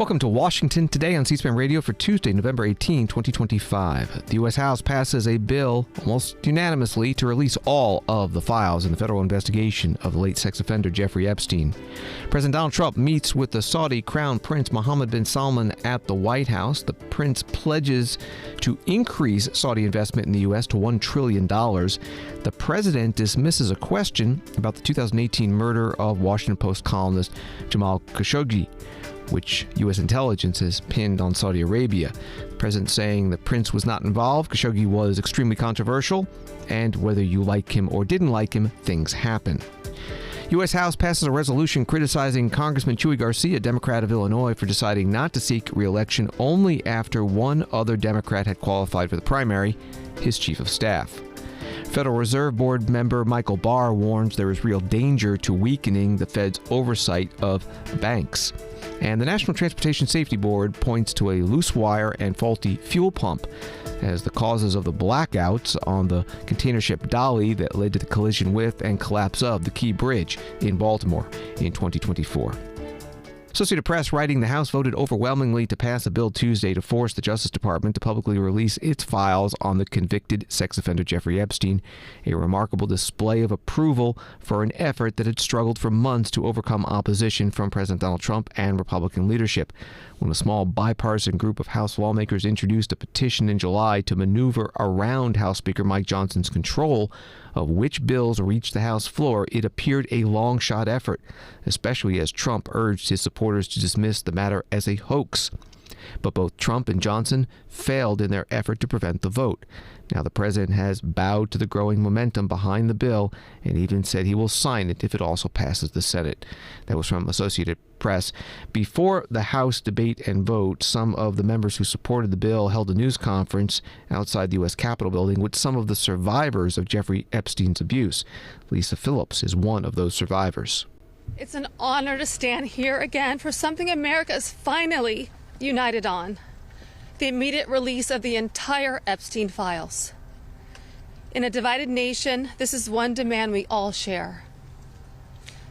Welcome to Washington Today on C-SPAN Radio for Tuesday, November 18, 2025. The U.S. House passes a bill almost unanimously to release all of the files in the federal investigation of the late sex offender Jeffrey Epstein. President Donald Trump meets with the Saudi Crown Prince Mohammed bin Salman at the White House. The prince pledges to increase Saudi investment in the U.S. to $1 trillion. The president dismisses a question about the 2018 murder of Washington Post columnist Jamal Khashoggi, which U.S. intelligence has pinned on Saudi Arabia. The president saying the prince was not involved. Khashoggi was extremely controversial, and whether you like him or didn't like him, things happen. U.S. House passes a resolution criticizing Congressman Chuy Garcia, Democrat of Illinois, for deciding not to seek re-election only after one other Democrat had qualified for the primary, his chief of staff. Federal Reserve Board member Michael Barr warns there is real danger to weakening the Fed's oversight of banks. And the National Transportation Safety Board points to a loose wire and faulty fuel pump as the causes of the blackouts on the container ship Dolly that led to the collision with and collapse of the Key Bridge in Baltimore in 2024. Associated Press writing the House voted overwhelmingly to pass a bill Tuesday to force the Justice Department to publicly release its files on the convicted sex offender Jeffrey Epstein, a remarkable display of approval for an effort that had struggled for months to overcome opposition from President Donald Trump and Republican leadership. When a small bipartisan group of House lawmakers introduced a petition in July to maneuver around House Speaker Mike Johnson's control of which bills reached the House floor, it appeared a long-shot effort, especially as Trump urged his supporters to dismiss the matter as a hoax. But both Trump and Johnson failed in their effort to prevent the vote. Now the president has bowed to the growing momentum behind the bill and even said he will sign it if it also passes the Senate. That was from Associated Press. Before the House debate and vote, some of the members who supported the bill held a news conference outside the U.S. Capitol building with some of the survivors of Jeffrey Epstein's abuse. Lisa Phillips is one of those survivors. It's an honor to stand here again for something America is finally united on: the immediate release of the entire Epstein files. In a divided nation, this is one demand we all share.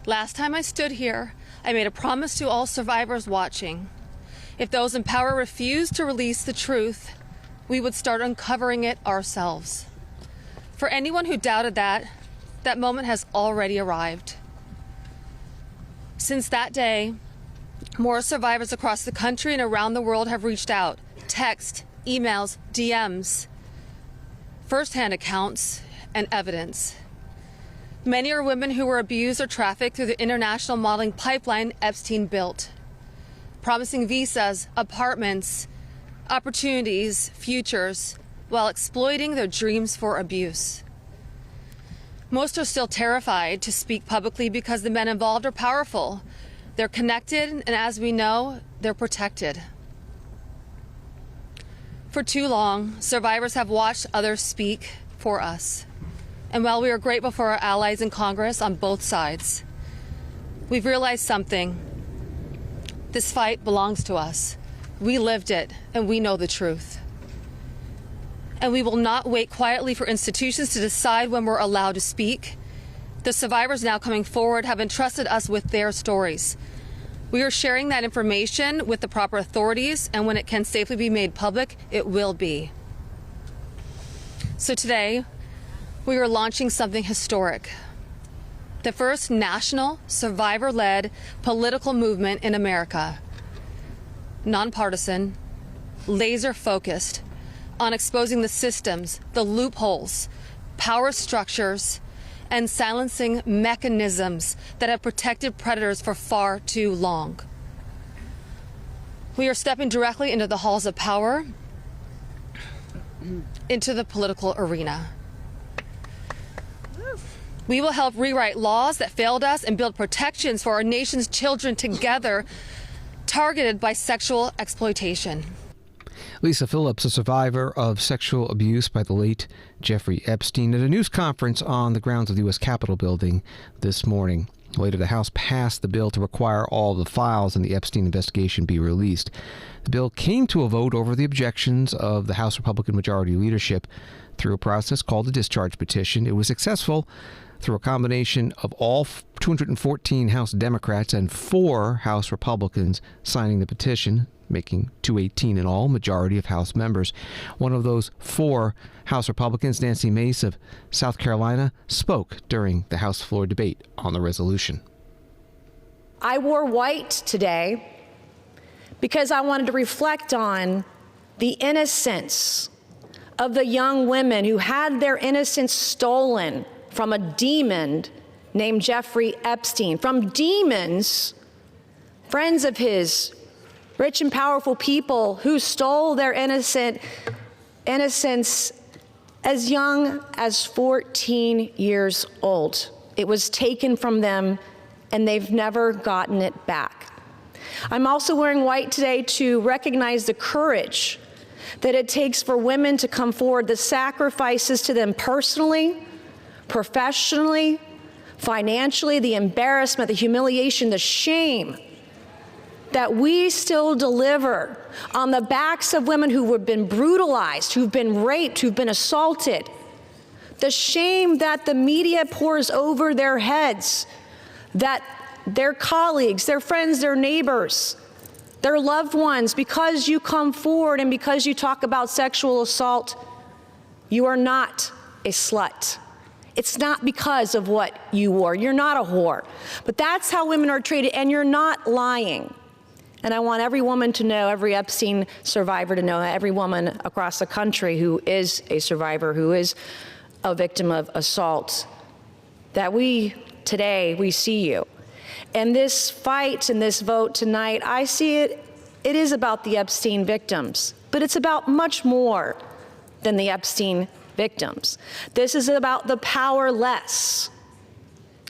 Last time I stood here, I made a promise to all survivors watching. If those in power refused to release the truth, we would start uncovering it ourselves. For anyone who doubted that moment has already arrived. Since that day, more survivors across the country and around the world have reached out. Text, emails, DMs, firsthand accounts, and evidence. Many are women who were abused or trafficked through the international modeling pipeline Epstein built, promising visas, apartments, opportunities, futures, while exploiting their dreams for abuse. Most are still terrified to speak publicly because the men involved are powerful. They're connected, and as we know, they're protected. For too long, survivors have watched others speak for us. And while we are grateful for our allies in Congress on both sides, we've realized something. This fight belongs to us. We lived it, and we know the truth. And we will not wait quietly for institutions to decide when we're allowed to speak. The survivors now coming forward have entrusted us with their stories. We are sharing that information with the proper authorities, and when it can safely be made public, it will be. So today, we are launching something historic. The first national, survivor-led political movement in America. Nonpartisan, laser-focused on exposing the systems, the loopholes, power structures, and silencing mechanisms that have protected predators for far too long. We are stepping directly into the halls of power, into the political arena. We will help rewrite laws that failed us and build protections for our nation's children together, targeted by sexual exploitation. Lisa Phillips, a survivor of sexual abuse by the late Jeffrey Epstein, at a news conference on the grounds of the U.S. Capitol building this morning. Later, the House passed the bill to require all of the files in the Epstein investigation be released. The bill came to a vote over the objections of the House Republican majority leadership through a process called a discharge petition. It was successful through a combination of all 214 House Democrats and 4 House Republicans signing the petition, making 218 in all, majority of House members. One of those 4 House Republicans, Nancy Mace of South Carolina, spoke during the House floor debate on the resolution. I wore white today because I wanted to reflect on the innocence of the young women who had their innocence stolen from a demon named Jeffrey Epstein, from demons, friends of his, rich and powerful people who stole their innocence as young as 14 years old. It was taken from them, and they've never gotten it back. I'm also wearing white today to recognize the courage that it takes for women to come forward, the sacrifices to them personally, professionally, financially, the embarrassment, the humiliation, the shame that we still deliver on the backs of women who have been brutalized, who've been raped, who've been assaulted. The shame that the media pours over their heads, that their colleagues, their friends, their neighbors, their loved ones, because you come forward and because you talk about sexual assault, you are not a slut. It's not because of what you wore. You're not a whore. But that's how women are treated, and you're not lying. And I want every woman to know, every Epstein survivor to know, every woman across the country who is a survivor, who is a victim of assault, that today we see you. And this fight and this vote tonight, I see it is about the Epstein victims, but it's about much more than the Epstein victims. This is about the powerless,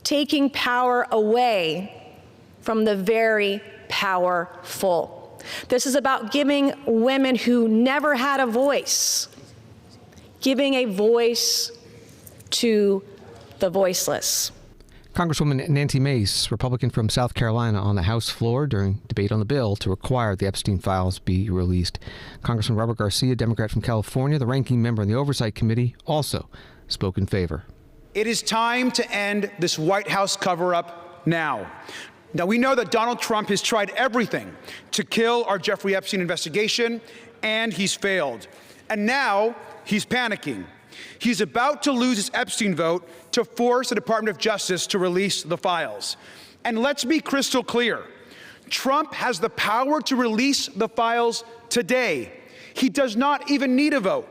taking power away from the very powerful. This is about giving women who never had a voice, giving a voice to the voiceless. Congresswoman Nancy Mace, Republican from South Carolina, on the House floor during debate on the bill to require the Epstein files be released. Congressman Robert Garcia, Democrat from California, the ranking member in the Oversight Committee, also spoke in favor. It is time to end this White House cover-up now. Now, we know that Donald Trump has tried everything to kill our Jeffrey Epstein investigation, and he's failed. And now he's panicking. He's about to lose his Epstein vote to force the Department of Justice to release the files. And let's be crystal clear. Trump has the power to release the files today. He does not even need a vote.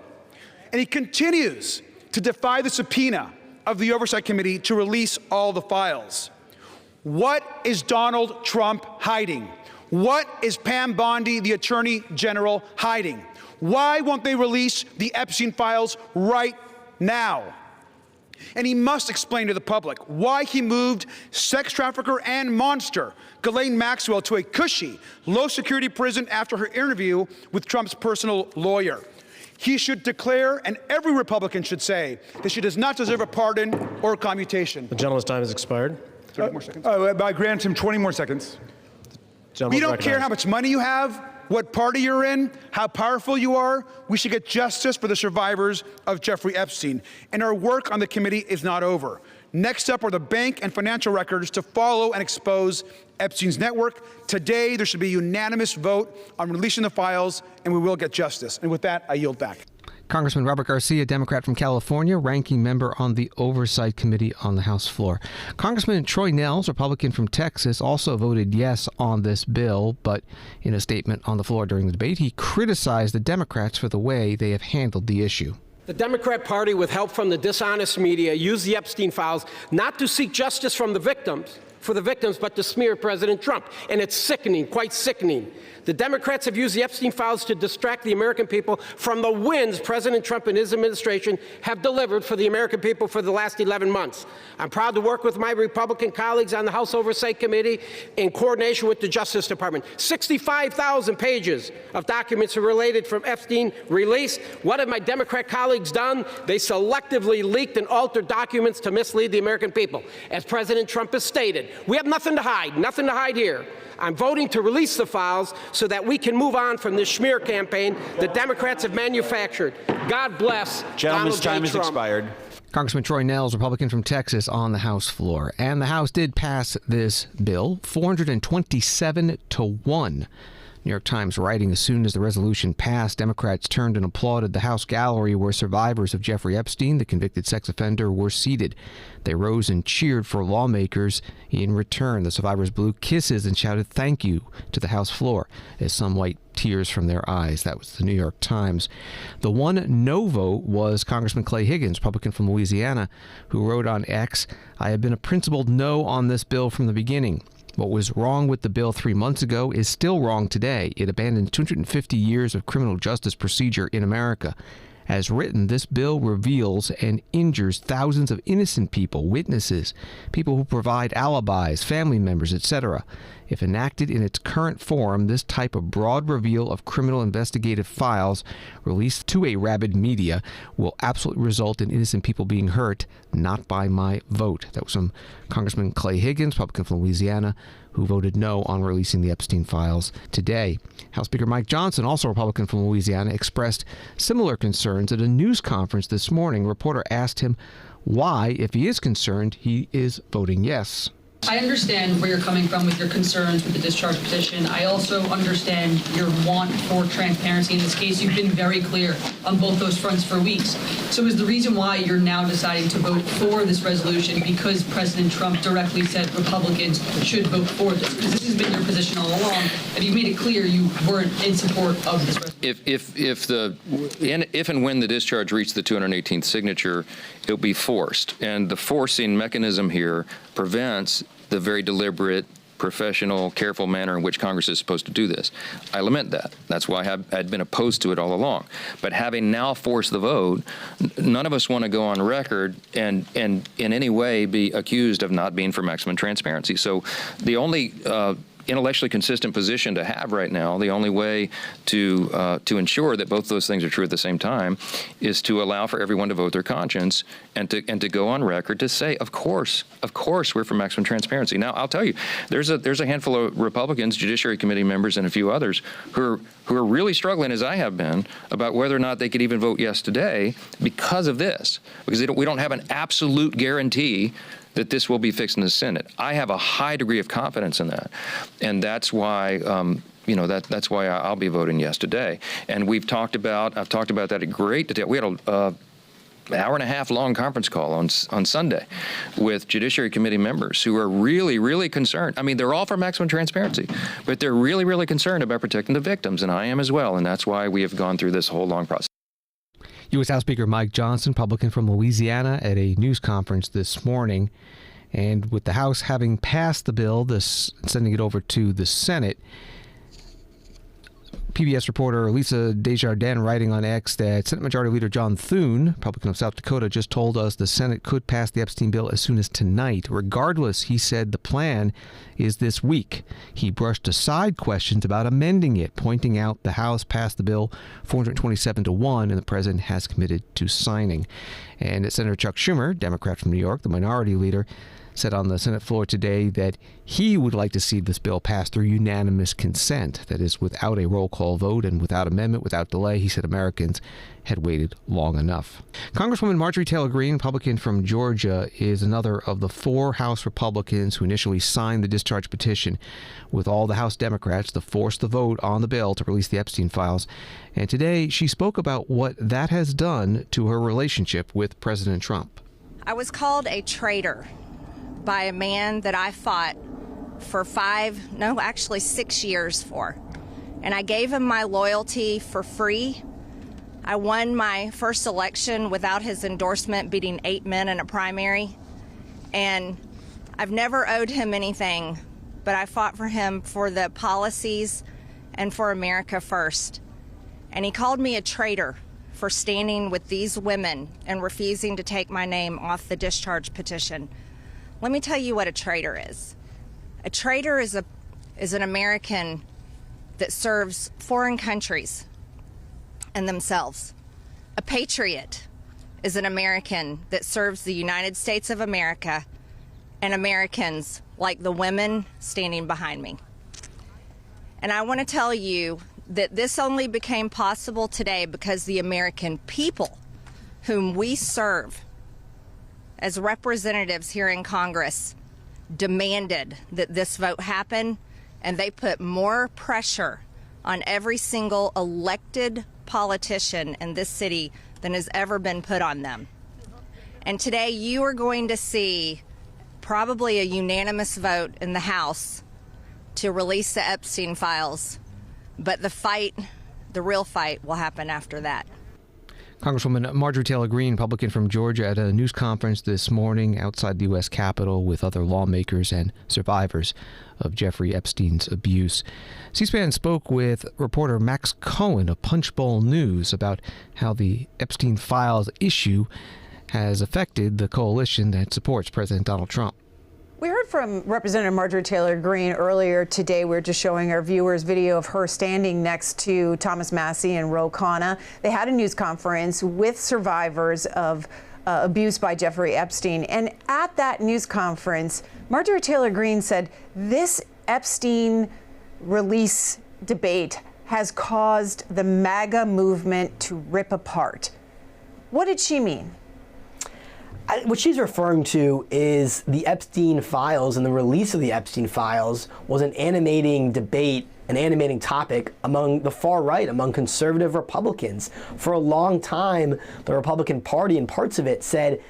And he continues to defy the subpoena of the Oversight Committee to release all the files. What is Donald Trump hiding? What is Pam Bondi, the Attorney General, hiding? Why won't they release the Epstein files right now? And he must explain to the public why he moved sex trafficker and monster Ghislaine Maxwell to a cushy, low-security prison after her interview with Trump's personal lawyer. He should declare, and every Republican should say, that she does not deserve a pardon or a commutation. The gentleman's time has expired. 30 more seconds. I grant him 20 more seconds. We don't care how much money you have, what party you're in, how powerful you are. We should get justice for the survivors of Jeffrey Epstein. And our work on the committee is not over. Next up are the bank and financial records to follow and expose Epstein's network. Today, there should be a unanimous vote on releasing the files, and we will get justice. And with that, I yield back. Congressman Robert Garcia, Democrat from California, ranking member on the Oversight Committee on the House floor. Congressman Troy Nehls, Republican from Texas, also voted yes on this bill, but in a statement on the floor during the debate, he criticized the Democrats for the way they have handled the issue. The Democrat Party, with help from the dishonest media, used the Epstein files not to seek justice from the victims, but to smear President Trump. And it's sickening, quite sickening. The Democrats have used the Epstein files to distract the American people from the wins President Trump and his administration have delivered for the American people for the last 11 months. I'm proud to work with my Republican colleagues on the House Oversight Committee in coordination with the Justice Department. 65,000 pages of documents are related from Epstein released. What have my Democrat colleagues done? They selectively leaked and altered documents to mislead the American people. As President Trump has stated, we have nothing to hide here. I'm voting to release the files so that we can move on from this smear campaign the Democrats have manufactured. God bless Gentleman's Donald J. time has Trump. expired. Congressman Troy Nehls, Republican from Texas, on the House floor. And the House did pass this bill, 427-1. New York Times writing, as soon as the resolution passed, Democrats turned and applauded the House gallery where survivors of Jeffrey Epstein, the convicted sex offender, were seated. They rose and cheered for lawmakers. In return, the survivors blew kisses and shouted thank you to the House floor as some wiped tears from their eyes. That was the New York Times. The one no vote was Congressman Clay Higgins, Republican from Louisiana, who wrote on X, "I have been a principled no on this bill from the beginning. What was wrong with the bill 3 months ago is still wrong today. It abandoned 250 years of criminal justice procedure in America. As written, this bill reveals and injures thousands of innocent people, witnesses, people who provide alibis, family members, etc. If enacted in its current form, this type of broad reveal of criminal investigative files released to a rabid media will absolutely result in innocent people being hurt, not by my vote." That was from Congressman Clay Higgins, Republican from Louisiana, who voted no on releasing the Epstein files today. House Speaker Mike Johnson, also Republican from Louisiana, expressed similar concerns at a news conference this morning. A reporter asked him why, if he is concerned, he is voting yes. I understand where you're coming from with your concerns with the discharge petition. I also understand your want for transparency in this case. You've been very clear on both those fronts for weeks. So is the reason why you're now deciding to vote for this resolution because President Trump directly said Republicans should vote for this? Because this has been your position all along, and you've made it clear you weren't in support of this resolution. If and when the discharge reached the 218th signature, it'll be forced. And the forcing mechanism here prevents the very deliberate, professional, careful manner in which Congress is supposed to do this. I lament that. That's why I'd been opposed to it all along. But having now forced the vote, none of us want to go on record and in any way be accused of not being for maximum transparency. So the only intellectually consistent position to have right now, the only way to ensure that both those things are true at the same time, is to allow for everyone to vote their conscience and to go on record to say, of course, we're for maximum transparency. Now, I'll tell you, there's a handful of Republicans, Judiciary Committee members, and a few others who are really struggling, as I have been, about whether or not they could even vote yes today because of this, because we don't have an absolute guarantee that this will be fixed in the Senate. I have a high degree of confidence in that, and that's why that's why I'll be voting yes today. And I've talked about that at great detail. We had an hour and a half long conference call on Sunday with Judiciary Committee members who are really, really concerned. I mean, they're all for maximum transparency, but they're really, really concerned about protecting the victims, and I am as well. And that's why we have gone through this whole long process. U.S. House Speaker Mike Johnson, Republican from Louisiana, at a news conference this morning. And with the House having passed the bill, sending it over to the Senate, PBS reporter Lisa Desjardins writing on X that Senate Majority Leader John Thune, Republican of South Dakota, just told us the Senate could pass the Epstein bill as soon as tonight. Regardless, he said the plan is this week. He brushed aside questions about amending it, pointing out the House passed the bill 427-1 and the president has committed to signing. And Senator Chuck Schumer, Democrat from New York, the minority leader, said on the Senate floor today that he would like to see this bill passed through unanimous consent, that is, without a roll call vote and without amendment, without delay. He said Americans had waited long enough. Congresswoman Marjorie Taylor Greene, Republican from Georgia, is another of the 4 House Republicans who initially signed the discharge petition with all the House Democrats to force the vote on the bill to release the Epstein files. And today she spoke about what that has done to her relationship with President Trump. I was called a traitor by a man that I fought for 6 years for. And I gave him my loyalty for free. I won my first election without his endorsement, beating 8 men in a primary. And I've never owed him anything, but I fought for him for the policies and for America first. And he called me a traitor for standing with these women and refusing to take my name off the discharge petition. Let me tell you what a traitor is. A traitor is an American that serves foreign countries and themselves. A patriot is an American that serves the United States of America and Americans like the women standing behind me. And I want to tell you that this only became possible today because the American people whom we serve as representatives here in Congress, demanded that this vote happen, and they put more pressure on every single elected politician in this city than has ever been put on them. And today you are going to see probably a unanimous vote in the House to release the Epstein files, but the real fight will happen after that. Congresswoman Marjorie Taylor Greene, Republican from Georgia, at a news conference this morning outside the U.S. Capitol with other lawmakers and survivors of Jeffrey Epstein's abuse. C-SPAN spoke with reporter Max Cohen of Punchbowl News about how the Epstein files issue has affected the coalition that supports President Donald Trump. We heard from Representative Marjorie Taylor Greene earlier today. We were just showing our viewers video of her standing next to Thomas Massie and Ro Khanna. They had a news conference with survivors of abuse by Jeffrey Epstein. And at that news conference, Marjorie Taylor Greene said this Epstein release debate has caused the MAGA movement to rip apart. What did she mean? What she's referring to is the Epstein files, and the release of the Epstein files was an animating debate, an animating topic among the far right, among conservative Republicans. For a long time, the Republican Party and parts of it said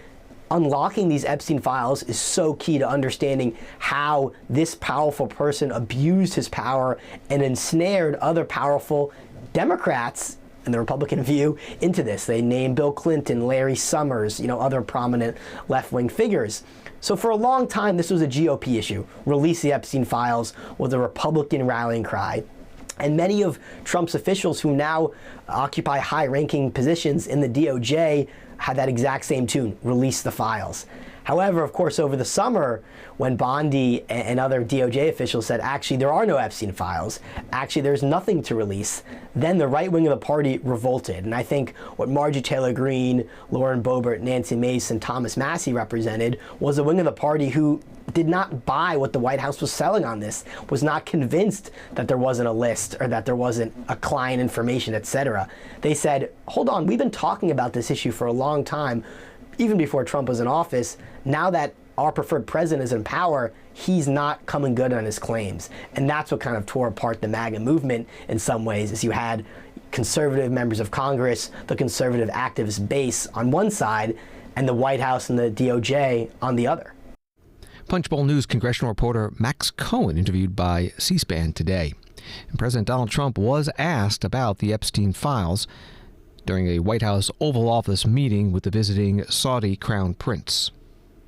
unlocking these Epstein files is so key to understanding how this powerful person abused his power and ensnared other powerful Democrats, in the Republican view, into this. They named Bill Clinton, Larry Summers, other prominent left-wing figures. So for a long time, this was a GOP issue. Release the Epstein files was a Republican rallying cry. And many of Trump's officials who now occupy high-ranking positions in the DOJ had that exact same tune, release the files. However, of course, over the summer, when Bondi and other DOJ officials said, actually, there are no Epstein files, actually, there's nothing to release, then the right wing of the party revolted. And I think what Marjorie Taylor Greene, Lauren Boebert, Nancy Mace, and Thomas Massie represented was a wing of the party who did not buy what the White House was selling on this, was not convinced that there wasn't a list or that there wasn't a client information, etc. They said, hold on, we've been talking about this issue for a long time, even before Trump was in office. Now that our preferred president is in power, he's not coming good on his claims. And that's what kind of tore apart the MAGA movement in some ways, is you had conservative members of Congress, the conservative activist base on one side, and the White House and the DOJ on the other. Punchbowl News congressional reporter Max Cohen interviewed by C-SPAN today. And President Donald Trump was asked about the Epstein files during a White House Oval Office meeting with the visiting Saudi Crown Prince.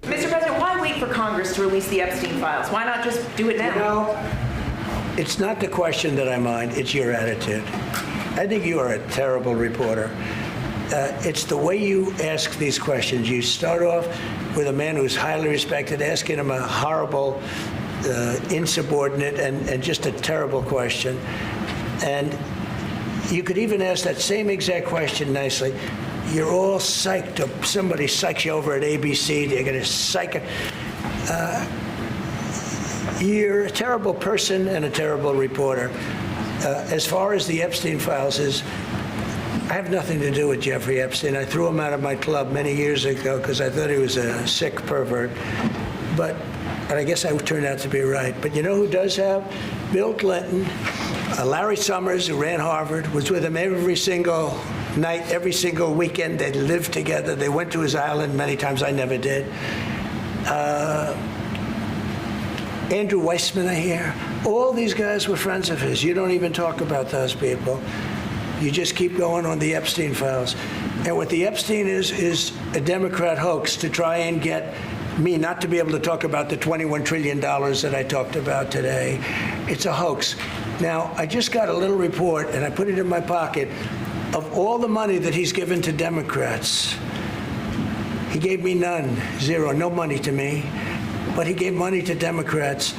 Mr. President, why wait for Congress to release the Epstein files? Why not just do it now? It's not the question that I mind, it's your attitude. I think you are a terrible reporter. It's the way you ask these questions. You start off with a man who's highly respected, asking him a horrible, insubordinate, and just a terrible question. And you could even ask that same exact question nicely. You're all psyched up. Somebody psychs you over at ABC. They're going to psych it. You're a terrible person and a terrible reporter. As far as the Epstein files is, I have nothing to do with Jeffrey Epstein. I threw him out of my club many years ago because I thought he was a sick pervert. And I guess I turned out to be right. But you know who does have? Bill Clinton, Larry Summers, who ran Harvard, was with him every single night, every single weekend. They lived together. They went to his island many times. I never did. Andrew Weissman, I hear. All these guys were friends of his. You don't even talk about those people. You just keep going on the Epstein files. And what the Epstein is a Democrat hoax to try and get me not to be able to talk about the $21 trillion that I talked about today. It's a hoax. Now, I just got a little report, and I put it in my pocket, of all the money that he's given to Democrats. He gave me none, zero, no money to me, but he gave money to Democrats.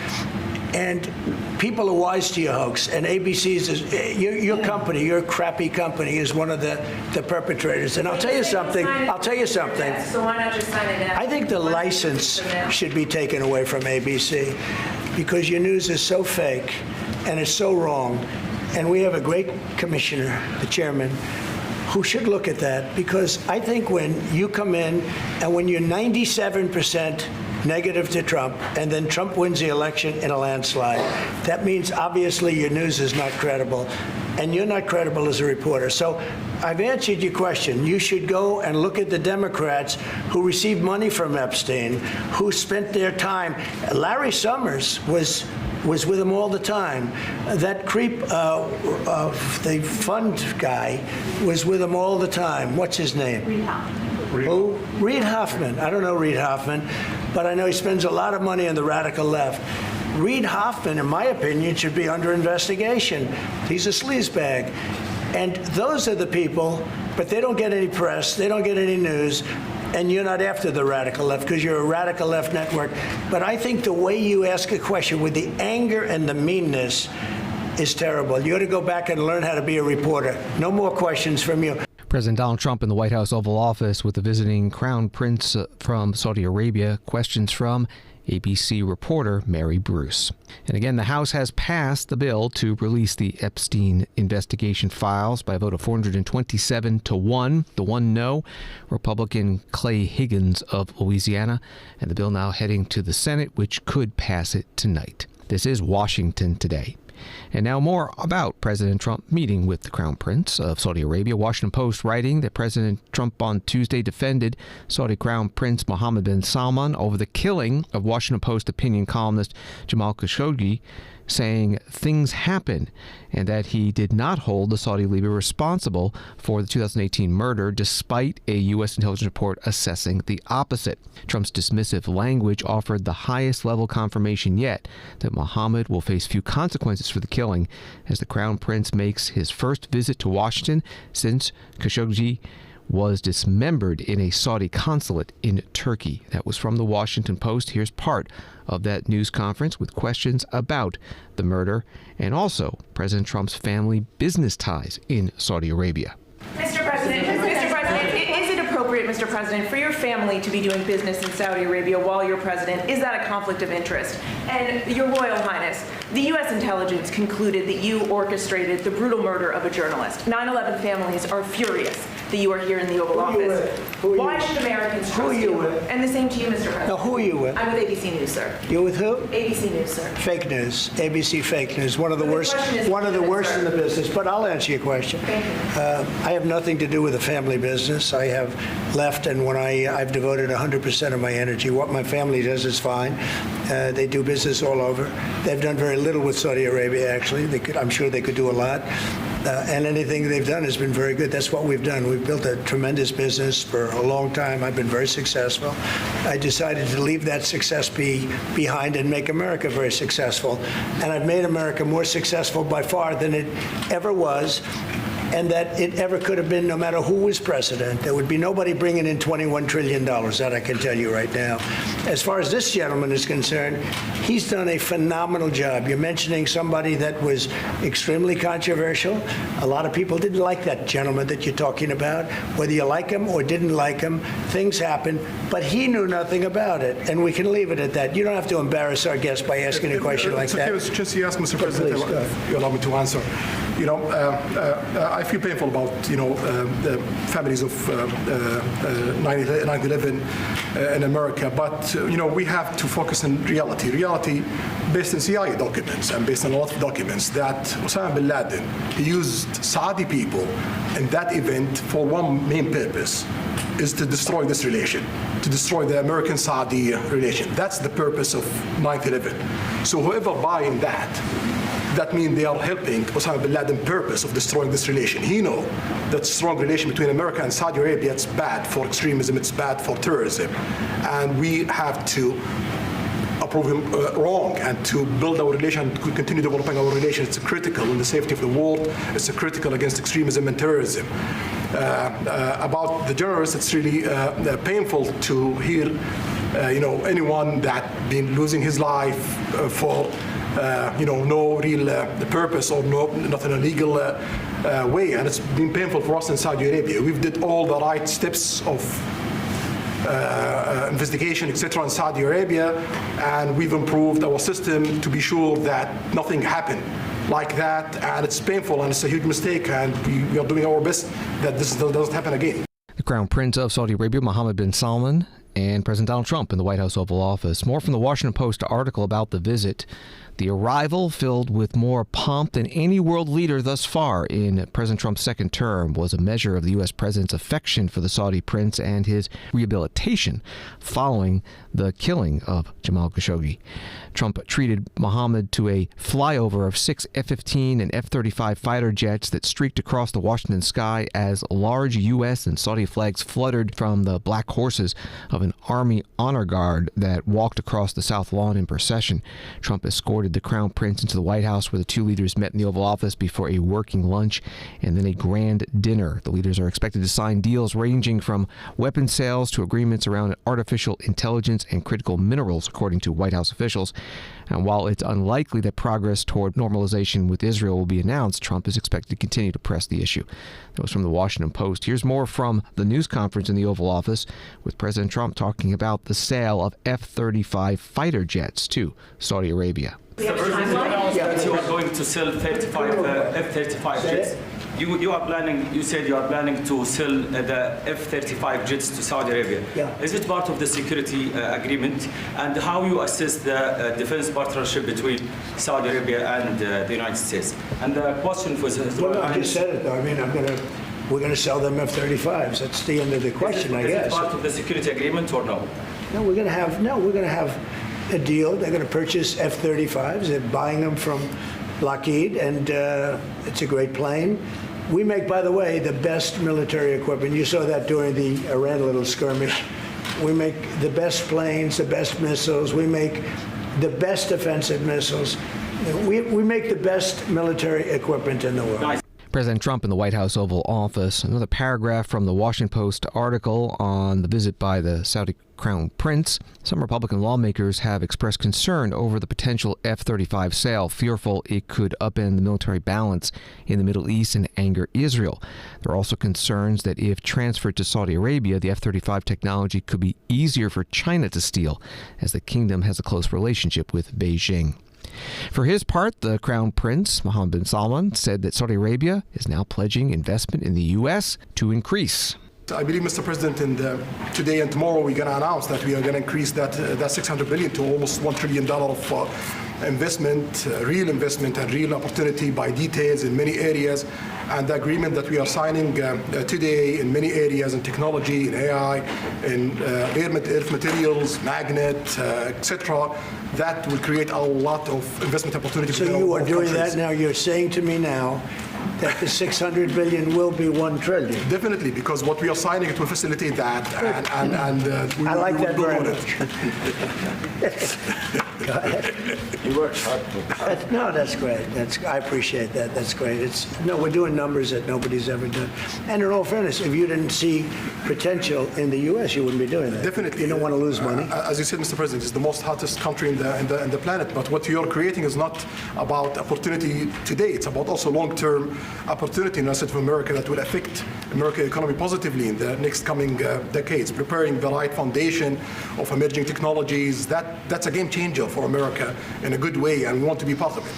And people are wise to your hoax, and ABC's your company, your crappy company, is one of the perpetrators. And I'll tell you something. So why not just sign it down? I think the license should be taken away from ABC, because your news is so fake and it's so wrong. And we have a great commissioner, the chairman, who should look at that, because I think when you come in and when you're 97% negative to Trump, and then Trump wins the election in a landslide, that means obviously your news is not credible, and you're not credible as a reporter. So I've answered your question. You should go and look at the Democrats who received money from Epstein, who spent their time. Larry Summers was with him all the time. That creep of the fund guy was with him all the time. What's his name? Reid Hoffman. Who? Reid Hoffman. I don't know Reid Hoffman, but I know he spends a lot of money on the radical left. Reid Hoffman, in my opinion, should be under investigation. He's a sleazebag. And those are the people, but they don't get any press, they don't get any news, and you're not after the radical left because you're a radical left network. But I think the way you ask a question with the anger and the meanness is terrible. You ought to go back and learn how to be a reporter. No more questions from you. President Donald Trump in the White House Oval Office with the visiting Crown Prince from Saudi Arabia. Questions from ABC reporter Mary Bruce. And again, the House has passed the bill to release the Epstein investigation files by a vote of 427 to 1. The one no, Republican Clay Higgins of Louisiana. And the bill now heading to the Senate, which could pass it tonight. This is Washington Today. And now more about President Trump meeting with the Crown Prince of Saudi Arabia. Washington Post writing that President Trump on Tuesday defended Saudi Crown Prince Mohammed bin Salman over the killing of Washington Post opinion columnist Jamal Khashoggi, saying things happen and that he did not hold the Saudi leader responsible for the 2018 murder, despite a U.S. intelligence report assessing the opposite. Trump's dismissive language offered the highest level confirmation yet that Mohammed will face few consequences for the killing as the Crown Prince makes his first visit to Washington since Khashoggi was dismembered in a Saudi consulate in Turkey. That was from the Washington Post. Here's part of that news conference with questions about the murder and also President Trump's family business ties in Saudi Arabia. Mr. President, is it appropriate, Mr. President, for your family to be doing business in Saudi Arabia while you're president? Is that a conflict of interest? And Your Royal Highness, the U.S. intelligence concluded that you orchestrated the brutal murder of a journalist. 9/11 families are furious that you are here in the Oval Office. Why should Americans trust you? And the same to you, Mr. President. Now, who are you with? I'm with ABC News, sir. You're with who? ABC News, sir. Fake news. ABC fake news. One of the worst in the business. But I'll answer your question. Thank you. I have nothing to do with the family business. I have left, and when I've devoted 100% of my energy. What my family does is fine. They do business all over. They've done very little with Saudi Arabia, actually. I'm sure they could do a lot. And anything they've done has been very good. That's what we've done. We've built a tremendous business for a long time. I've been very successful. I decided to leave that success behind and make America very successful. And I've made America more successful by far than it ever was, and that it ever could have been, no matter who was president. There would be nobody bringing in $21 trillion, that I can tell you right now. As far as this gentleman is concerned, he's done a phenomenal job. You're mentioning somebody that was extremely controversial. A lot of people didn't like that gentleman that you're talking about. Whether you like him or didn't like him, things happen, but he knew nothing about it, and we can leave it at that. You don't have to embarrass our guest by asking a question like that. It's just you ask, Mr. President, if you allow me to answer. I feel painful about, the families of 9/11 in America, but, we have to focus on reality based on CIA documents and based on a lot of documents that Osama bin Laden used Saudi people in that event for one main purpose, is to destroy this relation, to destroy the American-Saudi relation. That's the purpose of 9/11. So whoever buying that means they are helping Osama bin Laden's purpose of destroying this relation. He knows that strong relation between America and Saudi Arabia, it's bad for extremism, it's bad for terrorism. And we have to prove him wrong and to build our relation, to continue developing our relation. It's critical in the safety of the world. It's critical against extremism and terrorism. About the journalists, it's really painful to hear, anyone that been losing his life for no real purpose or not in a legal way, and it's been painful for us in Saudi Arabia. We've did all the right steps of investigation, etc., in Saudi Arabia, and we've improved our system to be sure that nothing happened like that, and it's painful and it's a huge mistake, and we are doing our best that this doesn't happen again. The Crown Prince of Saudi Arabia, Mohammed bin Salman, and President Donald Trump in the White House Oval Office. More from the Washington Post article about the visit. The arrival, filled with more pomp than any world leader thus far in President Trump's second term, was a measure of the U.S. president's affection for the Saudi prince and his rehabilitation following the killing of Jamal Khashoggi. Trump treated Mohammed to a flyover of 6 F-15 and F-35 fighter jets that streaked across the Washington sky as large U.S. and Saudi flags fluttered from the black horses of an Army honor guard that walked across the South Lawn in procession. Trump escorted the Crown Prince into the White House, where the two leaders met in the Oval Office before a working lunch and then a grand dinner. The leaders are expected to sign deals ranging from weapons sales to agreements around artificial intelligence and critical minerals, according to White House officials. And while it's unlikely that progress toward normalization with Israel will be announced, Trump is expected to continue to press the issue. That was from the Washington Post. Here's more from the news conference in the Oval Office, with President Trump talking about the sale of F-35 fighter jets to Saudi Arabia. Mr. President, you announced that you are going to sell 35 F-35 jets. You said you are planning to sell the F-35 jets to Saudi Arabia. Yeah. Is it part of the security agreement? And how you assess the defense partnership between Saudi Arabia and the United States? And the question was... Well, I just said it, though. I mean, we're going to sell them F-35s. That's the end of the question, I guess. Is it part of the security agreement or no? No, we're going to have a deal. They're going to purchase F-35s. They're buying them from Lockheed, and it's a great plane. We make, by the way, the best military equipment. You saw that during the Iran little skirmish. We make the best planes, the best missiles. We make the best offensive missiles. We make the best military equipment in the world. Nice. President Trump in the White House Oval Office. Another paragraph from the Washington Post article on the visit by the Saudi Crown Prince. Some Republican lawmakers have expressed concern over the potential F-35 sale, fearful it could upend the military balance in the Middle East and anger Israel. There are also concerns that if transferred to Saudi Arabia, the F-35 technology could be easier for China to steal, as the kingdom has a close relationship with Beijing. For his part, the Crown Prince, Mohammed bin Salman, said that Saudi Arabia is now pledging investment in the U.S. to increase. I believe, Mr. President, today and tomorrow we're going to announce that we are going to increase that $600 billion to almost $1 trillion of investment, real investment and real opportunity by details in many areas. And the agreement that we are signing today in many areas in technology, in AI, in earth materials, magnet, etc., that will create a lot of investment opportunities. So you are doing that now. You're saying to me now that the $600 billion will be $1 trillion. Definitely, because what we are signing it will facilitate that, and we I like that very much. Go ahead. He works hard. No, that's great. I appreciate that. That's great. We're doing numbers that nobody's ever done. And in all fairness, if you didn't see potential in the U.S., you wouldn't be doing that. Definitely. You don't want to lose money. As you said, Mr. President, it's the most hottest country in the planet. But what you're creating is not about opportunity today. It's about also long-term opportunity in the United States of America that will affect American economy positively in the next coming decades. Preparing the right foundation of emerging technologies. That's a game changer for America in a good way, and we want to be part of it.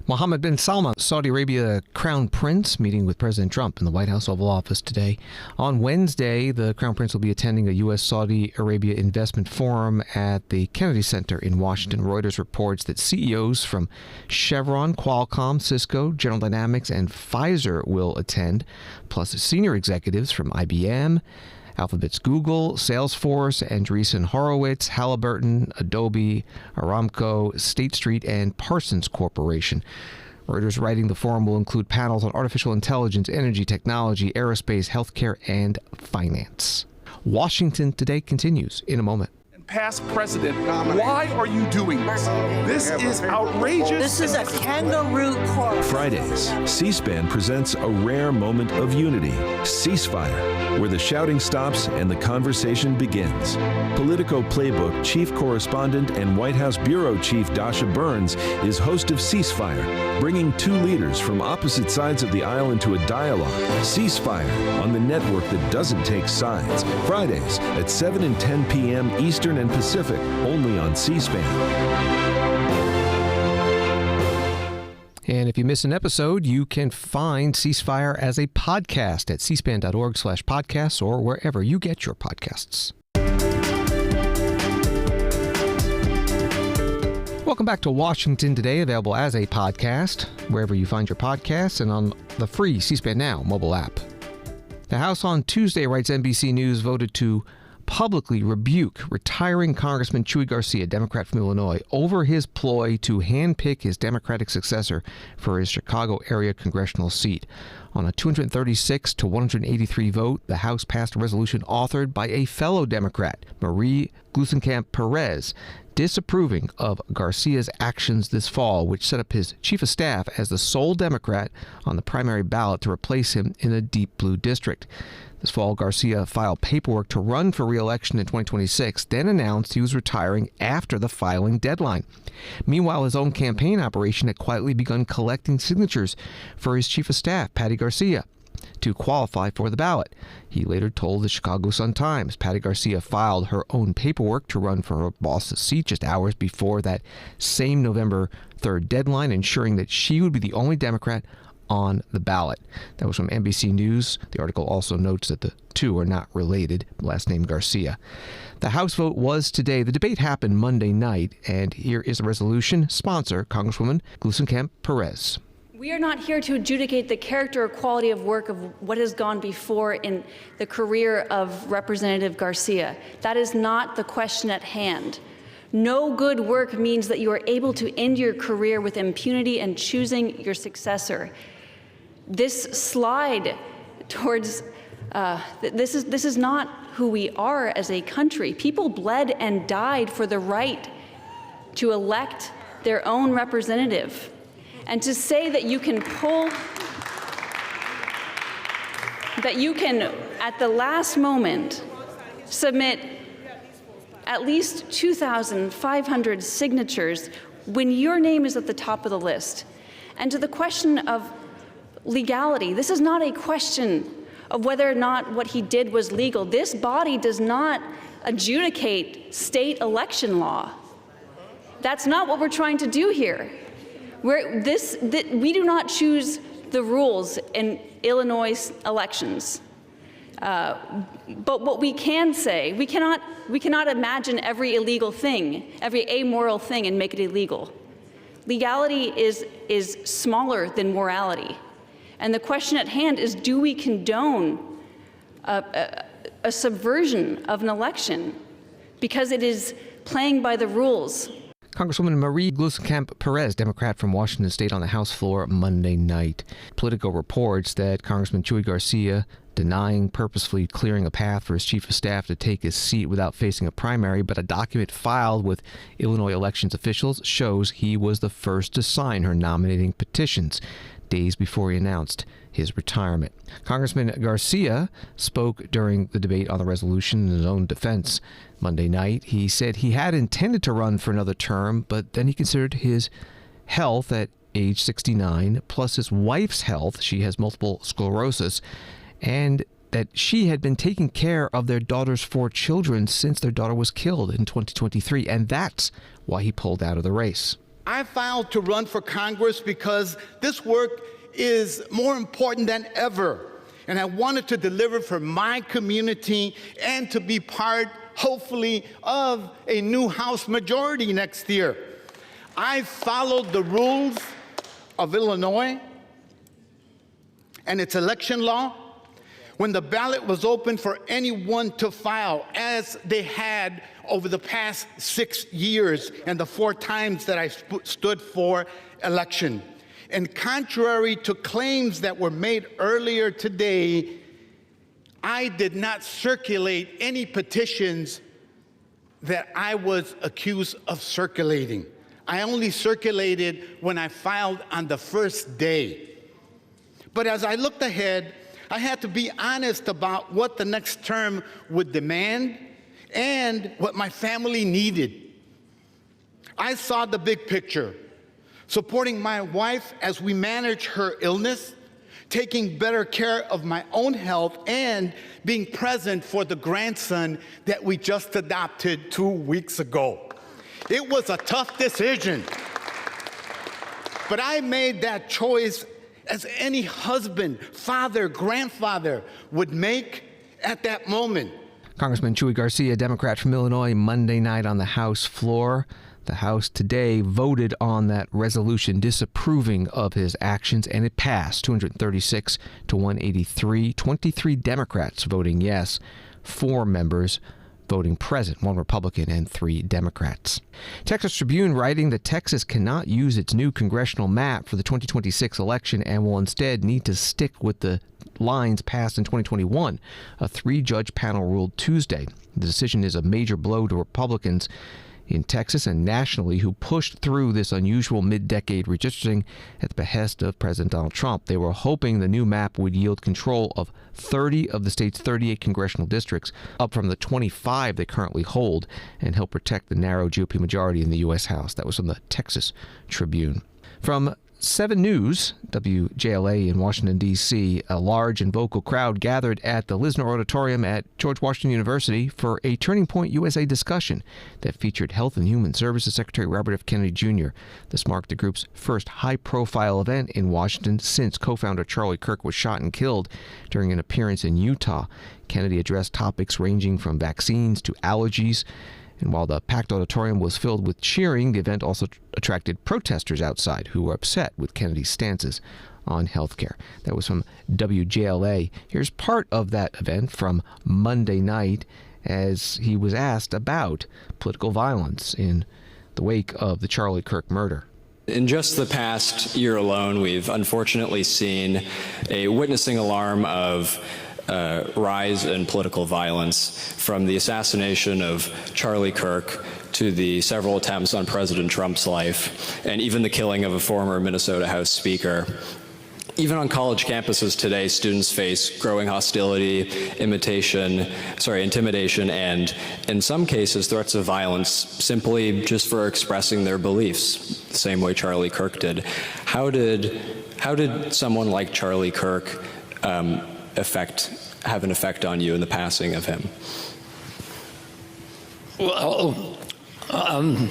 Mohammed bin Salman, Saudi Arabia Crown Prince, meeting with President Trump in the White House Oval Office today. On Wednesday, the Crown Prince will be attending a U.S.-Saudi Arabia investment forum at the Kennedy Center in Washington. Reuters reports that CEOs from Chevron, Qualcomm, Cisco, General Dynamics, and Pfizer will attend, plus senior executives from IBM, Alphabet's Google, Salesforce, Andreessen Horowitz, Halliburton, Adobe, Aramco, State Street, and Parsons Corporation. Reuters writing the forum will include panels on artificial intelligence, energy technology, aerospace, healthcare, and finance. Washington Today continues in a moment. past president. Why are you doing this? This is outrageous. This is a kangaroo court. Fridays, C-SPAN presents a rare moment of unity, Ceasefire, where the shouting stops and the conversation begins. Politico Playbook Chief Correspondent and White House Bureau Chief Dasha Burns is host of Ceasefire, bringing two leaders from opposite sides of the aisle into a dialogue. Ceasefire on the network that doesn't take sides. Fridays at 7 and 10 p.m. Eastern and Pacific, only on C-SPAN. And if you miss an episode, you can find Ceasefire as a podcast at cspan.org/podcasts or wherever you get your podcasts. Welcome back to Washington Today, available as a podcast, wherever you find your podcasts and on the free C-SPAN Now mobile app. The House on Tuesday, writes NBC News, voted to publicly rebuke retiring Congressman Chuy Garcia, Democrat from Illinois, over his ploy to handpick his Democratic successor for his Chicago area congressional seat. On a 236 to 183 vote, the House passed a resolution authored by a fellow Democrat, Marie Gluesenkamp-Perez, disapproving of Garcia's actions this fall, which set up his chief of staff as the sole Democrat on the primary ballot to replace him in a deep blue district. This fall, Garcia filed paperwork to run for re-election in 2026, then announced he was retiring after the filing deadline. Meanwhile, his own campaign operation had quietly begun collecting signatures for his chief of staff, Patty Garcia, to qualify for the ballot. He later told the Chicago Sun-Times Patty Garcia filed her own paperwork to run for her boss's seat just hours before that same November 3rd deadline, ensuring that she would be the only Democrat on the ballot. That was from NBC News. The article also notes that the two are not related, last name Garcia. The House vote was today. The debate happened Monday night, and here is the resolution. Sponsor, Congresswoman Gluesenkamp-Perez. We are not here to adjudicate the character or quality of work of what has gone before in the career of Representative Garcia. That is not the question at hand. No good work means that you are able to end your career with impunity and choosing your successor. This slide towards this is not who we are as a country. People bled and died for the right to elect their own representative. And to say that you can at the last moment submit at least 2,500 signatures when your name is at the top of the list. And to the question of legality, this is not a question of whether or not what he did was legal. This body does not adjudicate state election law. That's not what we're trying to do here. We do not choose the rules in Illinois elections. But what we can say, we cannot imagine every illegal thing, every amoral thing, and make it illegal. Legality is smaller than morality. And the question at hand is, do we condone a subversion of an election because it is playing by the rules? Congresswoman Marie Gluesenkamp-Perez, Democrat from Washington State, on the House floor Monday night. Politico reports that Congressman Chuy Garcia, denying purposefully clearing a path for his chief of staff to take his seat without facing a primary, but a document filed with Illinois elections officials shows he was the first to sign her nominating petitions days before he announced his retirement. Congressman Garcia spoke during the debate on the resolution in his own defense Monday night. He said he had intended to run for another term, but then he considered his health at age 69, plus his wife's health, she has multiple sclerosis, and that she had been taking care of their daughter's 4 children since their daughter was killed in 2023, and that's why he pulled out of the race. I filed to run for Congress because this work is more important than ever, and I wanted to deliver for my community and to be part, hopefully, of a new House majority next year. I followed the rules of Illinois and its election law. When the ballot was open for anyone to file, as they had over the past 6 years and the 4 times that I stood for election. And contrary to claims that were made earlier today, I did not circulate any petitions that I was accused of circulating. I only circulated when I filed on the first day. But as I looked ahead, I had to be honest about what the next term would demand and what my family needed. I saw the big picture, supporting my wife as we manage her illness, taking better care of my own health, and being present for the grandson that we just adopted 2 weeks ago. It was a tough decision, but I made that choice as any husband, father, grandfather would make at that moment. Congressman Chuy Garcia, Democrat from Illinois, Monday night on the House floor. The House today voted on that resolution disapproving of his actions, and it passed 236 to 183. 23 Democrats voting yes, 4 members voting present, 1 Republican and 3 Democrats. Texas Tribune writing that Texas cannot use its new congressional map for the 2026 election and will instead need to stick with the lines passed in 2021. A 3-judge panel ruled Tuesday. The decision is a major blow to Republicans in Texas and nationally who pushed through this unusual mid-decade redistricting at the behest of President Donald Trump. They were hoping the new map would yield control of 30 of the state's 38 congressional districts, up from the 25 they currently hold, and help protect the narrow GOP majority in the U.S. House. That was from the Texas Tribune. From 7 News, WJLA in Washington, D.C., a large and vocal crowd gathered at the Lisner Auditorium at George Washington University for a Turning Point USA discussion that featured Health and Human Services Secretary Robert F. Kennedy Jr. This marked the group's first high-profile event in Washington since co-founder Charlie Kirk was shot and killed during an appearance in Utah. Kennedy addressed topics ranging from vaccines to allergies. And while the packed auditorium was filled with cheering, the event also attracted protesters outside who were upset with Kennedy's stances on health care. That was from WJLA. Here's part of that event from Monday night as he was asked about political violence in the wake of the Charlie Kirk murder. In just the past year alone, we've unfortunately seen a witnessing alarm of rise in political violence, from the assassination of Charlie Kirk to the several attempts on President Trump's life, and even the killing of a former Minnesota House Speaker. Even on college campuses today, students face growing hostility, intimidation, and in some cases, threats of violence simply just for expressing their beliefs, the same way Charlie Kirk did. How did someone like Charlie Kirk have an effect on you in the passing of him? Well, I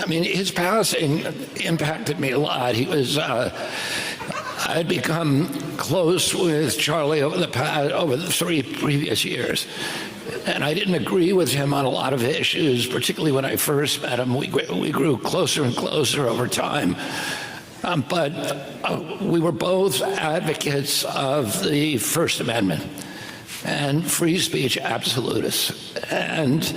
mean, his passing impacted me a lot. He was, I'd become close with Charlie over the 3 previous years. And I didn't agree with him on a lot of issues, particularly when I first met him. We grew closer and closer over time. But we were both advocates of the First Amendment and free speech absolutists. And,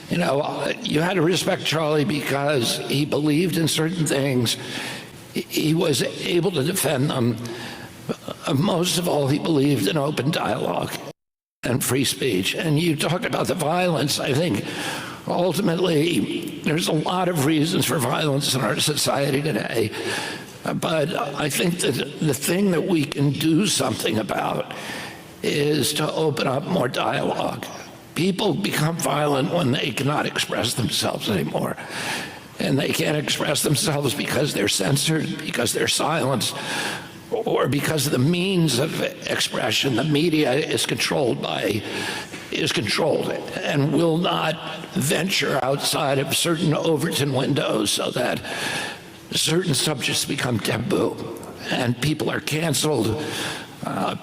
you know, you had to respect Charlie because he believed in certain things. He was able to defend them. Most of all, he believed in open dialogue and free speech. And you talked about the violence. I think ultimately there's a lot of reasons for violence in our society today. But I think that the thing that we can do something about is to open up more dialogue. People become violent when they cannot express themselves anymore. And they can't express themselves because they're censored, because they're silenced, or because the means of expression, the media is controlled and will not venture outside of certain Overton windows so that certain subjects become taboo and people are canceled,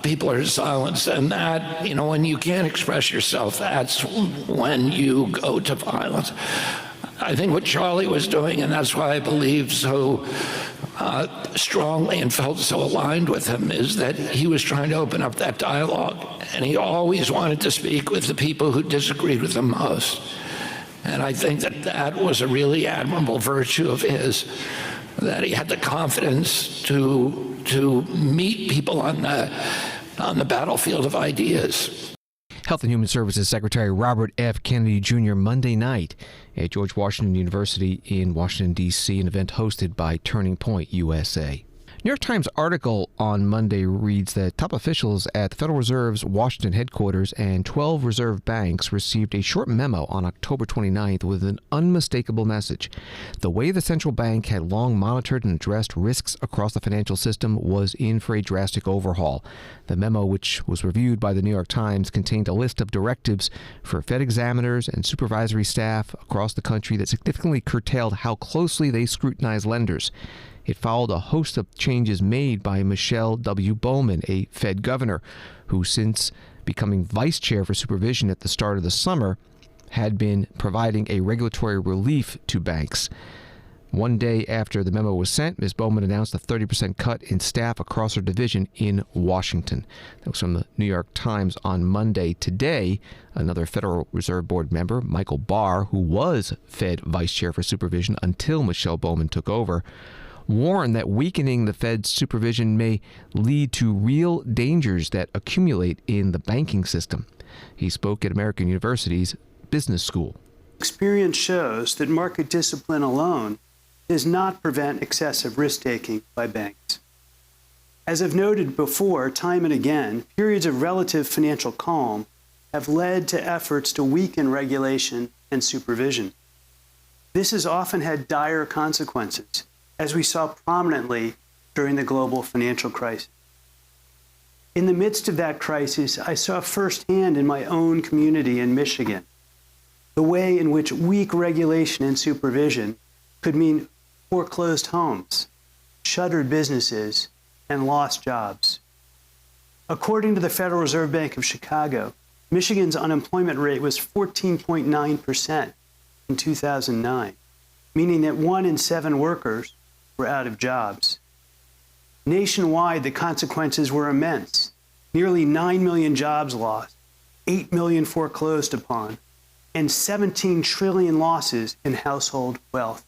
people are silenced, and that, you know, when you can't express yourself, that's when you go to violence. I think what Charlie was doing, and that's why I believe so strongly and felt so aligned with him, is that he was trying to open up that dialogue, and he always wanted to speak with the people who disagreed with him most. And I think that that was a really admirable virtue of his, that he had the confidence to meet people on the battlefield of ideas. Health and Human Services Secretary Robert F. Kennedy Jr. Monday night at George Washington University in Washington, D.C., an event hosted by Turning Point USA. New York Times article on Monday reads that top officials at the Federal Reserve's Washington headquarters and 12 reserve banks received a short memo on October 29th with an unmistakable message. The way the central bank had long monitored and addressed risks across the financial system was in for a drastic overhaul. The memo, which was reviewed by the New York Times, contained a list of directives for Fed examiners and supervisory staff across the country that significantly curtailed how closely they scrutinized lenders. It followed a host of changes made by Michelle W. Bowman, a Fed governor, who since becoming vice chair for supervision at the start of the summer, had been providing a regulatory relief to banks. One day after the memo was sent, Ms. Bowman announced a 30% cut in staff across her division in Washington. That was from the New York Times on Monday. Today, another Federal Reserve Board member, Michael Barr, who was Fed vice chair for supervision until Michelle Bowman took over, warned that weakening the Fed's supervision may lead to real dangers that accumulate in the banking system. He spoke at American University's business school. Experience shows that market discipline alone does not prevent excessive risk-taking by banks. As I've noted before, time and again, periods of relative financial calm have led to efforts to weaken regulation and supervision. This has often had dire consequences, as we saw prominently during the global financial crisis. In the midst of that crisis, I saw firsthand in my own community in Michigan the way in which weak regulation and supervision could mean foreclosed homes, shuttered businesses, and lost jobs. According to the Federal Reserve Bank of Chicago, Michigan's unemployment rate was 14.9% in 2009, meaning that 1 in 7 workers were out of jobs. Nationwide, the consequences were immense. Nearly 9 million jobs lost, 8 million foreclosed upon, and 17 trillion losses in household wealth.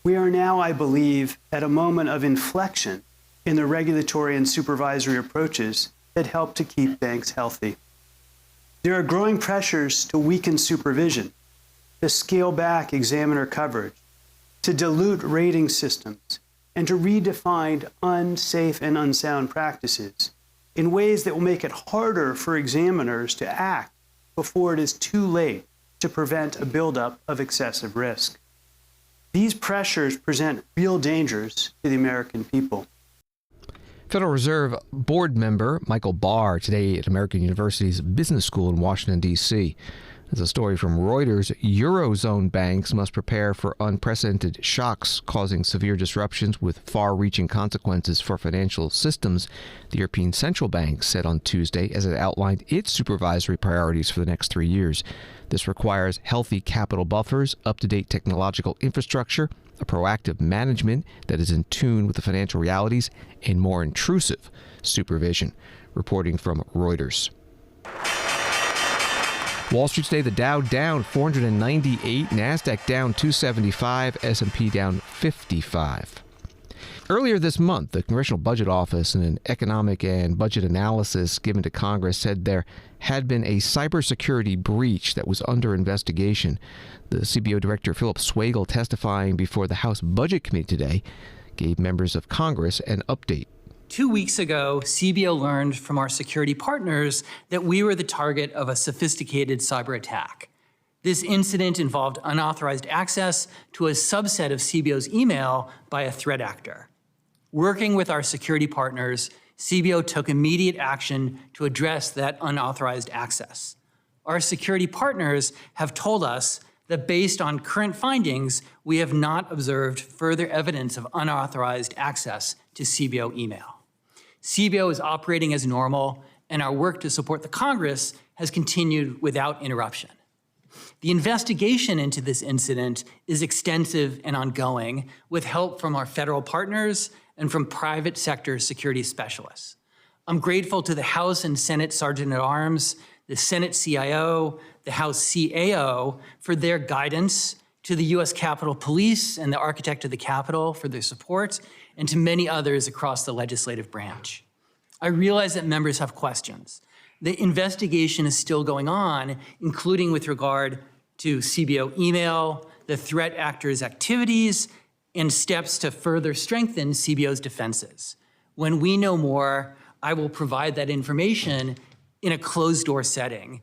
We are now, I believe, at a moment of inflection in the regulatory and supervisory approaches that help to keep banks healthy. There are growing pressures to weaken supervision, to scale back examiner coverage, to dilute rating systems, and to redefine unsafe and unsound practices in ways that will make it harder for examiners to act before it is too late to prevent a buildup of excessive risk. These pressures present real dangers to the American people. Federal Reserve Board member Michael Barr today at American University's business school in Washington, D.C. As a story from Reuters, Eurozone banks must prepare for unprecedented shocks causing severe disruptions with far-reaching consequences for financial systems, the European Central Bank said on Tuesday as it outlined its supervisory priorities for the next 3 years. This requires healthy capital buffers, up-to-date technological infrastructure, a proactive management that is in tune with the financial realities, and more intrusive supervision. Reporting from Reuters. Wall Street today, the Dow down 498, NASDAQ down 275, S&P down 55. Earlier this month, the Congressional Budget Office, in an economic and budget analysis given to Congress, said there had been a cybersecurity breach that was under investigation. The CBO Director, Philip Swagel, testifying before the House Budget Committee today, gave members of Congress an update. 2 weeks ago, CBO learned from our security partners that we were the target of a sophisticated cyber attack. This incident involved unauthorized access to a subset of CBO's email by a threat actor. Working with our security partners, CBO took immediate action to address that unauthorized access. Our security partners have told us that based on current findings, we have not observed further evidence of unauthorized access to CBO email. CBO is operating as normal, and our work to support the Congress has continued without interruption. The investigation into this incident is extensive and ongoing, with help from our federal partners and from private sector security specialists. I'm grateful to the House and Senate Sergeant at Arms, the Senate CIO, the House CAO for their guidance, to the U.S. Capitol Police and the Architect of the Capitol for their support, and to many others across the legislative branch. I realize that members have questions. The investigation is still going on, including with regard to CBO email, the threat actors' activities, and steps to further strengthen CBO's defenses. When we know more, I will provide that information in a closed-door setting.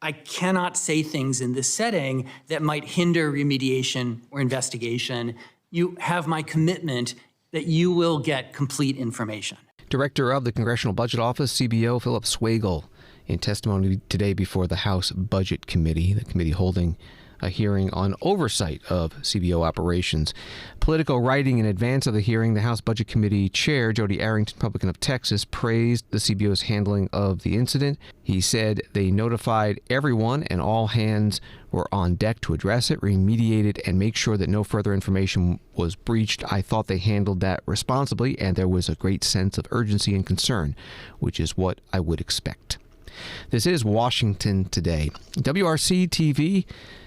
I cannot say things in this setting that might hinder remediation or investigation. You have my commitment that you will get complete information. Director of the Congressional Budget Office, CBO, Philip Swagel, in testimony today before the House Budget Committee, the committee holding a hearing on oversight of CBO operations. Politico writing in advance of the hearing, the House Budget Committee Chair, Jody Arrington, Republican of Texas, praised the CBO's handling of the incident. He said they notified everyone and all hands were on deck to address it, remediate it, and make sure that no further information was breached. I thought they handled that responsibly, and there was a great sense of urgency and concern, which is what I would expect. This is Washington Today. WRC-TV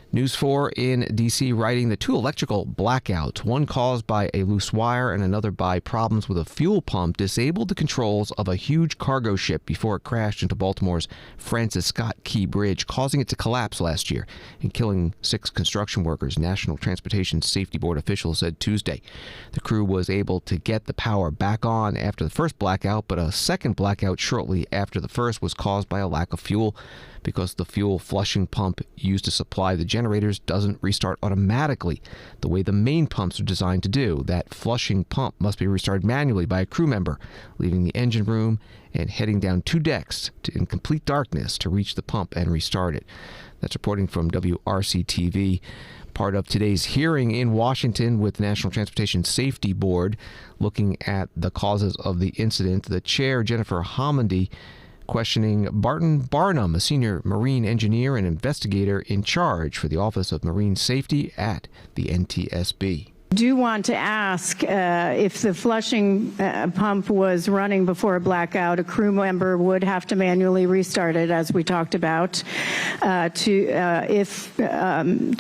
News 4 in D.C. writing the two electrical blackouts, one caused by a loose wire and another by problems with a fuel pump, disabled the controls of a huge cargo ship before it crashed into Baltimore's Francis Scott Key Bridge, causing it to collapse last year and killing 6 construction workers, National Transportation Safety Board officials said Tuesday. The crew was able to get the power back on after the first blackout, but a second blackout shortly after the first was caused by a lack of fuel, because the fuel flushing pump used to supply the generators doesn't restart automatically the way the main pumps are designed to do. That flushing pump must be restarted manually by a crew member, leaving the engine room and heading down 2 decks in complete darkness to reach the pump and restart it. That's reporting from WRC-TV. Part of today's hearing in Washington with the National Transportation Safety Board looking at the causes of the incident. The chair, Jennifer Homendy, questioning Barton Barnum, a senior marine engineer and investigator in charge for the Office of Marine Safety at the NTSB. Do want to ask if the flushing pump was running before a blackout, a crew member would have to manually restart it, as we talked about, to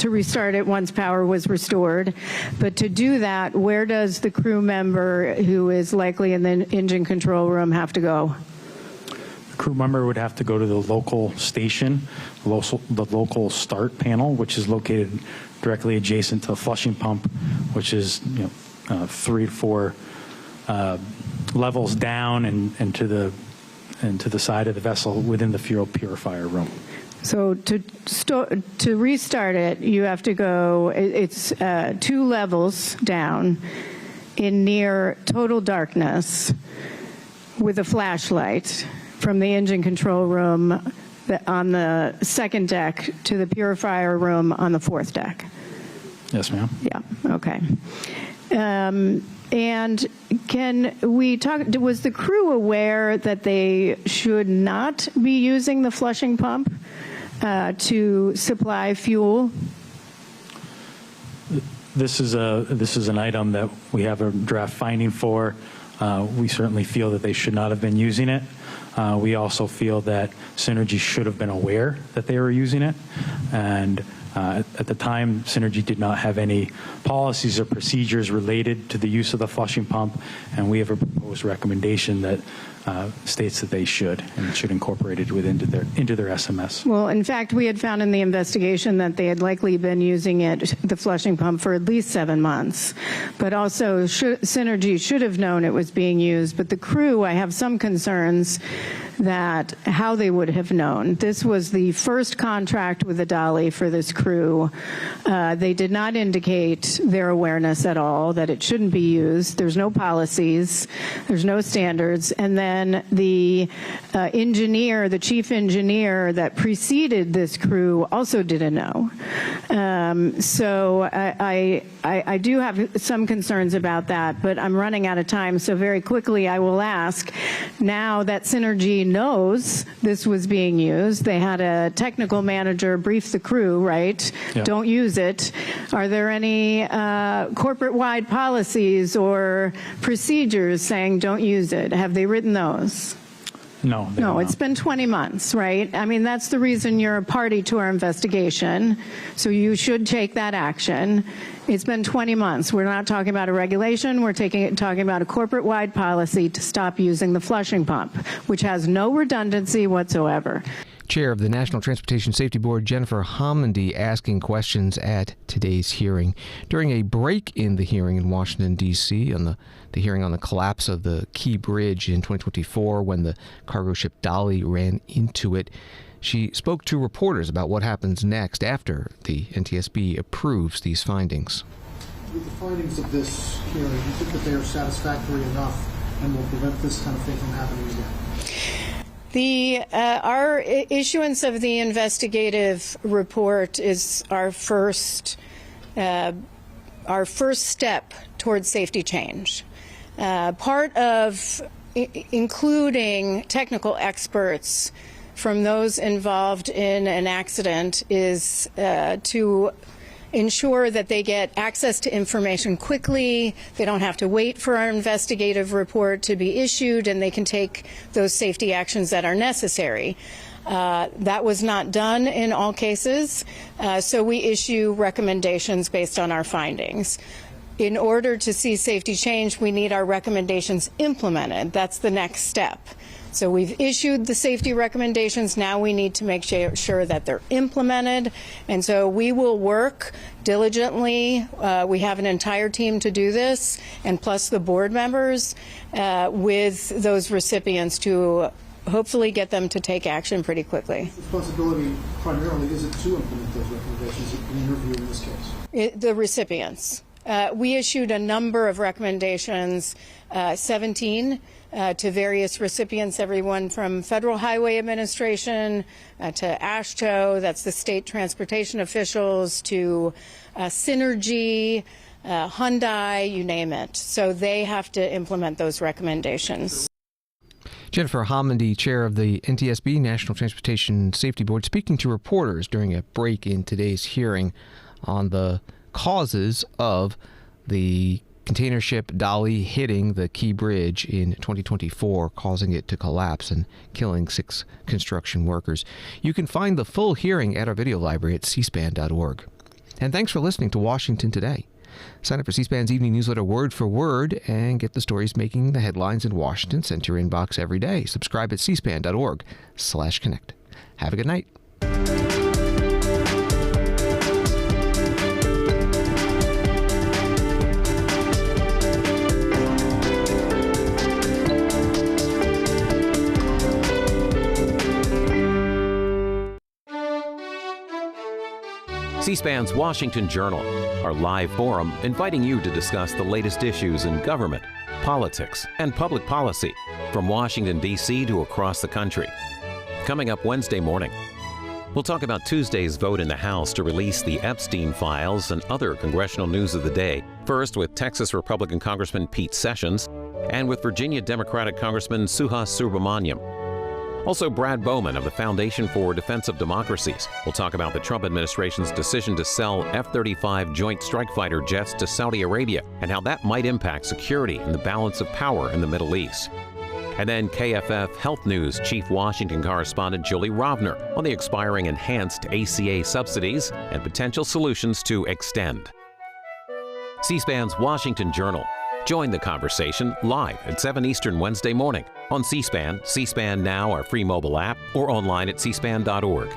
restart it once power was restored. But to do that, where does the crew member who is likely in the engine control room have to go? Crew member would have to go to the local station, the local start panel, which is located directly adjacent to the flushing pump, which is 3 to 4 levels down and to the side of the vessel within the fuel purifier room. So to restart it, you have to go. It's 2 levels down in near total darkness with a flashlight from the engine control room on the 2nd deck to the purifier room on the 4th deck. Yes, ma'am. Yeah, okay. And can we talk, was the crew aware that they should not be using the flushing pump to supply fuel? This is an item that we have a draft finding for. We certainly feel that they should not have been using it. We also feel that Synergy should have been aware that they were using it. And at the time, Synergy did not have any policies or procedures related to the use of the flushing pump. And we have a proposed recommendation that states that they should incorporate it into their SMS. Well, in fact, we had found in the investigation that they had likely been using it, the flushing pump, for at least 7 months. But also, Synergy should have known it was being used. But the crew, I have some concerns that how they would have known. This was the first contract with the Dolly for this crew. They did not indicate their awareness at all that it shouldn't be used. There's no policies. There's no standards. And then the engineer, the chief engineer that preceded this crew also didn't know. So I do have some concerns about that, but I'm running out of time. So very quickly, I will ask, now that Synergy knows this was being used, they had a technical manager brief the crew, right? Yeah. Don't use it. Are there any corporate-wide policies or procedures saying don't use it? Have they written those? No. No, it's been 20 months, right? I mean, that's the reason you're a party to our investigation, so you should take that action. It's been 20 months. We're not talking about a regulation. We're talking about a corporate-wide policy to stop using the flushing pump, which has no redundancy whatsoever. Chair of the National Transportation Safety Board, Jennifer Mohammed, asking questions at today's hearing. During a break in the hearing in Washington, D.C., on the hearing on the collapse of the Key Bridge in 2024 when the cargo ship Dolly ran into it, she spoke to reporters about what happens next after the NTSB approves these findings. With the findings of this hearing, do you think that they are satisfactory enough and will prevent this kind of thing from happening again? Our issuance of the investigative report is our first step towards safety change. Part of including technical experts from those involved in an accident is to ensure that they get access to information quickly, they don't have to wait for our investigative report to be issued, and they can take those safety actions that are necessary. That was not done in all cases, so we issue recommendations based on our findings. In order to see safety change, we need our recommendations implemented. That's the next step. So we've issued the safety recommendations. Now we need to make sure that they're implemented. And so we will work diligently. We have an entire team to do this, and plus the board members, with those recipients to hopefully get them to take action pretty quickly. Responsibility primarily is it to implement those recommendations in your view in this case? The recipients. We issued a number of recommendations, 17, to various recipients, everyone from Federal Highway Administration to AASHTO, that's the state transportation officials, to Synergy, Hyundai, you name it. So they have to implement those recommendations. Jennifer Mohammed, chair of the NTSB, National Transportation Safety Board, speaking to reporters during a break in today's hearing on the causes of the container ship Dolly hitting the Key Bridge in 2024, causing it to collapse and killing 6 construction workers. You can find the full hearing at our video library at cspan.org. And thanks for listening to Washington Today. Sign up for C-SPAN's evening newsletter word for word and get the stories making the headlines in Washington sent to your inbox every day. Subscribe at cspan.org/connect. Have a good night. C-SPAN's Washington Journal, our live forum inviting you to discuss the latest issues in government, politics, and public policy from Washington, D.C. to across the country. Coming up Wednesday morning, we'll talk about Tuesday's vote in the House to release the Epstein files and other congressional news of the day. First with Texas Republican Congressman Pete Sessions and with Virginia Democratic Congressman Suhas Subramaniam. Also, Brad Bowman of the Foundation for Defense of Democracies will talk about the Trump administration's decision to sell F-35 Joint Strike Fighter jets to Saudi Arabia and how that might impact security and the balance of power in the Middle East. And then KFF Health News Chief Washington Correspondent Julie Rovner on the expiring enhanced ACA subsidies and potential solutions to extend. C-SPAN's Washington Journal. Join the conversation live at 7 Eastern Wednesday morning on C-SPAN, C-SPAN Now, our free mobile app, or online at cspan.org.